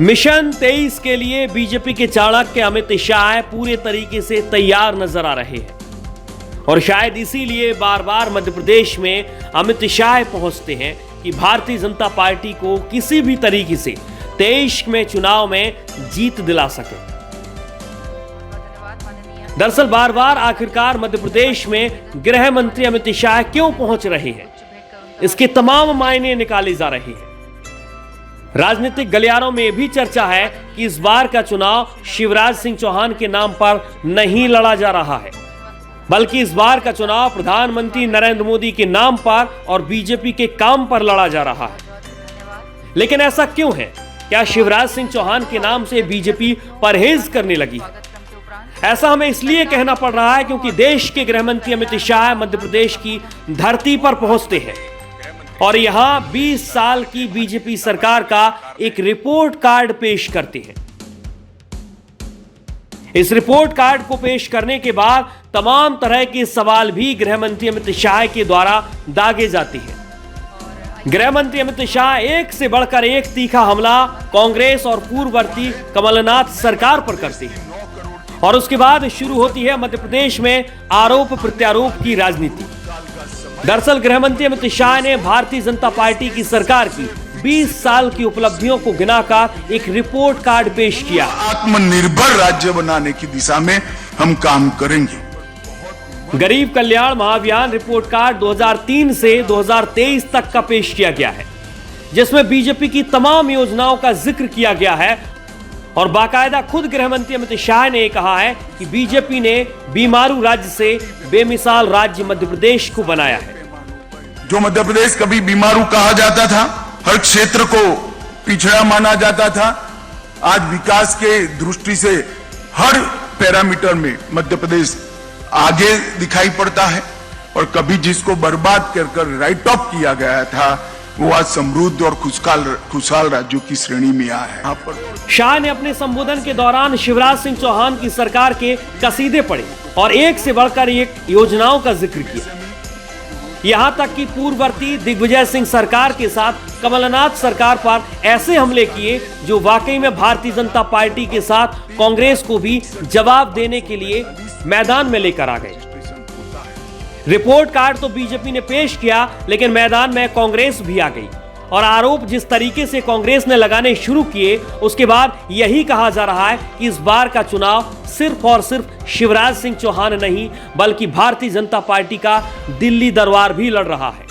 Mission 23 के लिए BJP के चाणक्य अमित शाह पूरे तरीके से तैयार नजर आ रहे हैं और शायद इसीलिए बार बार मध्य प्रदेश में अमित शाह पहुंचते हैं कि भारतीय जनता पार्टी को किसी भी तरीके से 23 में चुनाव में जीत दिला सके। दरअसल बार बार आखिरकार मध्य प्रदेश में गृह मंत्री अमित शाह क्यों पहुंच रहे हैं, इसके तमाम मायने निकाले जा रहे हैं। राजनीतिक गलियारों में भी चर्चा है कि इस बार का चुनाव शिवराज सिंह चौहान के नाम पर नहीं लड़ा जा रहा है, बल्कि इस बार का चुनाव प्रधानमंत्री नरेंद्र मोदी के नाम पर और बीजेपी के काम पर लड़ा जा रहा है। लेकिन ऐसा क्यों है? क्या शिवराज सिंह चौहान के नाम से बीजेपी परहेज करने लगी है? ऐसा हमें इसलिए कहना पड़ रहा है क्योंकि देश के गृह मंत्री अमित शाह मध्य प्रदेश की धरती पर पहुंचते हैं और यहां 20 साल की बीजेपी सरकार का एक रिपोर्ट कार्ड पेश करते हैं। इस रिपोर्ट कार्ड को पेश करने के बाद तमाम तरह के सवाल भी गृह मंत्री अमित शाह के द्वारा दागे जाते हैं। गृह मंत्री अमित शाह एक से बढ़कर एक तीखा हमला कांग्रेस और पूर्ववर्ती कमलनाथ सरकार पर करते हैं और उसके बाद शुरू होती है मध्य प्रदेश में आरोप प्रत्यारोप की राजनीति। दरअसल गृह मंत्री अमित शाह ने भारतीय जनता पार्टी की सरकार की 20 साल की उपलब्धियों को गिनाकर एक रिपोर्ट कार्ड पेश किया। आत्मनिर्भर राज्य बनाने की दिशा में हम काम करेंगे। गरीब कल्याण महाअभियान रिपोर्ट कार्ड 2003 से 2023 तक का पेश किया गया है, जिसमें बीजेपी की तमाम योजनाओं का जिक्र किया गया है और बाकायदा खुद गृह मंत्री अमित शाह ने कहा है कि बीजेपी ने बीमारू राज्य से बेमिसाल राज्य मध्य प्रदेश को बनाया है। जो मध्य प्रदेश कभी बीमारू कहा जाता था, हर क्षेत्र को पिछड़ा माना जाता था, आज विकास के दृष्टि से हर पैरामीटर में मध्य प्रदेश आगे दिखाई पड़ता है और कभी जिसको बर्बाद कर राइट ऑफ किया गया था वो आज समृद्ध और खुशहाल राज्यों की श्रेणी में आया है। यहाँ पर शाह ने अपने संबोधन के दौरान शिवराज सिंह चौहान की सरकार के कसीदे पढ़े और एक से बढ़कर एक योजनाओं का जिक्र किया। यहां तक कि पूर्ववर्ती दिग्विजय सिंह सरकार के साथ कमलनाथ सरकार पर ऐसे हमले किए जो वाकई में भारतीय जनता पार्टी के साथ कांग्रेस को भी जवाब देने के लिए मैदान में लेकर आ गए। रिपोर्ट कार्ड तो बीजेपी ने पेश किया, लेकिन मैदान में कांग्रेस भी आ गई और आरोप जिस तरीके से कांग्रेस ने लगाने शुरू किए, उसके बाद यही कहा जा रहा है कि इस बार का चुनाव सिर्फ और सिर्फ शिवराज सिंह चौहान नहीं बल्कि भारतीय जनता पार्टी का दिल्ली दरबार भी लड़ रहा है।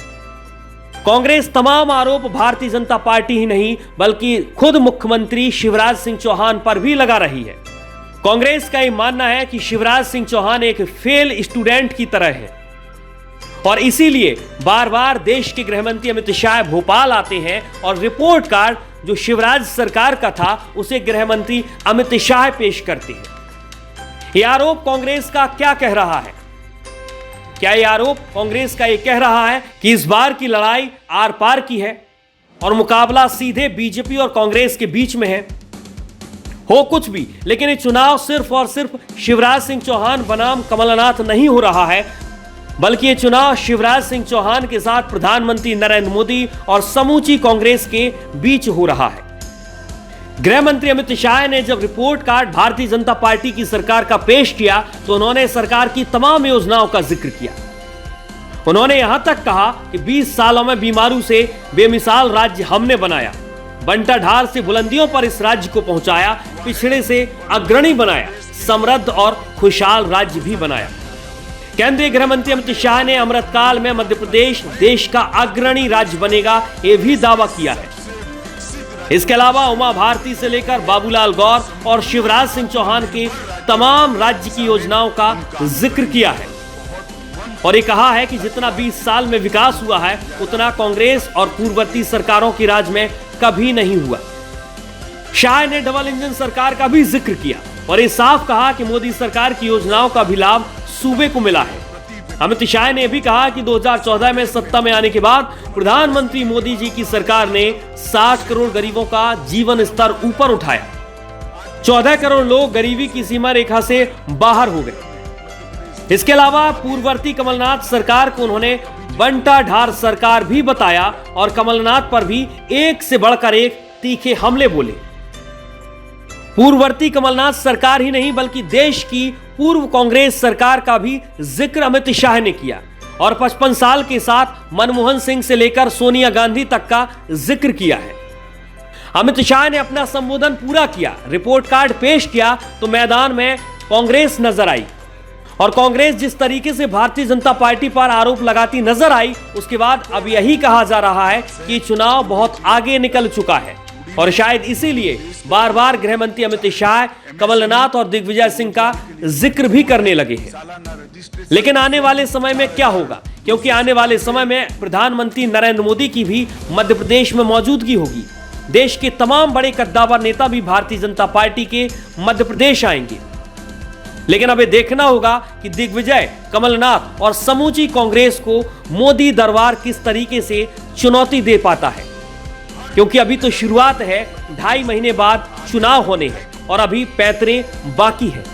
कांग्रेस तमाम आरोप भारतीय जनता पार्टी ही नहीं बल्कि खुद मुख्यमंत्री शिवराज सिंह चौहान पर भी लगा रही है। कांग्रेस का यह मानना है कि शिवराज सिंह चौहान एक फेल स्टूडेंट की तरह है और इसीलिए बार बार देश के गृह मंत्री अमित शाह भोपाल आते हैं और रिपोर्ट कार्ड जो शिवराज सरकार का था उसे गृह मंत्री अमित शाह पेश करते हैं। यह आरोप कांग्रेस का क्या कह रहा है? क्या यह आरोप कांग्रेस का यह कह रहा है कि इस बार की लड़ाई आर पार की है और मुकाबला सीधे बीजेपी और कांग्रेस के बीच में है? हो कुछ भी, लेकिन ये चुनाव सिर्फ और सिर्फ शिवराज सिंह चौहान बनाम कमलनाथ नहीं हो रहा है, बल्कि ये चुनाव शिवराज सिंह चौहान के साथ प्रधानमंत्री नरेंद्र मोदी और समूची कांग्रेस के बीच हो रहा है। गृह मंत्री अमित शाह ने जब report card Bharatiya Janata party की सरकार का पेश किया तो उन्होंने सरकार की तमाम योजनाओं का जिक्र किया। उन्होंने यहां तक कहा कि 20 सालों में बीमारू से बेमिसाल राज्य हमने बनाया, बंटाढार से बुलंदियों पर इस राज्य को पहुंचाया, पिछड़े से अग्रणी बनाया, समृद्ध और खुशहाल राज्य भी बनाया। केंद्रीय गृह मंत्री अमित शाह ने अमृतकाल में मध्य प्रदेश देश का अग्रणी राज्य बनेगा यह भी दावा किया है। इसके अलावा उमा भारती से लेकर बाबूलाल गौर और शिवराज सिंह चौहान के तमाम राज्य की योजनाओं का जिक्र किया है और ये कहा है कि जितना 20 साल में विकास हुआ है उतना कांग्रेस और पूर्ववर्ती सरकारों के राज में कभी नहीं हुआ। शाह ने डबल इंजन सरकार का भी जिक्र किया और ये साफ कहा कि मोदी सरकार की योजनाओं का भी लाभ सूबे को मिला है। अमित शाह ने भी कहा कि 2014 में सत्ता में आने के बाद प्रधानमंत्री मोदी जी की सरकार ने 60 करोड़ गरीबों का जीवन स्तर ऊपर उठाया। 14 करोड़ लोग गरीबी की सीमा रेखा से बाहर हो गए। इसके अलावा पूर्ववर्ती कमलनाथ सरकार को उन्होंने बंटाढार सरकार भी बताया और कमलनाथ पर भी एक से बढ़कर एक तीखे हमले बोले। पूर्ववर्ती कमलनाथ सरकार ही नहीं बल्कि देश की पूर्व कांग्रेस सरकार का भी जिक्र अमित शाह ने किया और 55 साल के साथ मनमोहन सिंह से लेकर सोनिया गांधी तक का जिक्र किया है। अमित शाह ने अपना संबोधन पूरा किया, रिपोर्ट कार्ड पेश किया तो मैदान में कांग्रेस नजर आई और कांग्रेस जिस तरीके से भारतीय जनता पार्टी पर आरोप लगाती नजर आई, उसके बाद अब यही कहा जा रहा है कि चुनाव बहुत आगे निकल चुका है और शायद इसीलिए बार बार गृह मंत्री अमित शाह कमलनाथ और दिग्विजय सिंह का जिक्र भी करने लगे हैं। लेकिन आने वाले समय में क्या होगा, क्योंकि आने वाले समय में प्रधानमंत्री नरेंद्र मोदी की भी मध्य प्रदेश में मौजूदगी होगी। देश के तमाम बड़े कद्दावर नेता भी भारतीय जनता पार्टी के मध्य प्रदेश आएंगे। लेकिन अब देखना होगा कि दिग्विजय, कमलनाथ और समूची कांग्रेस को मोदी दरबार किस तरीके से चुनौती दे पाता है, क्योंकि अभी तो शुरुआत है, 2.5 महीने बाद चुनाव होने हैं और अभी पैतरे बाकी है।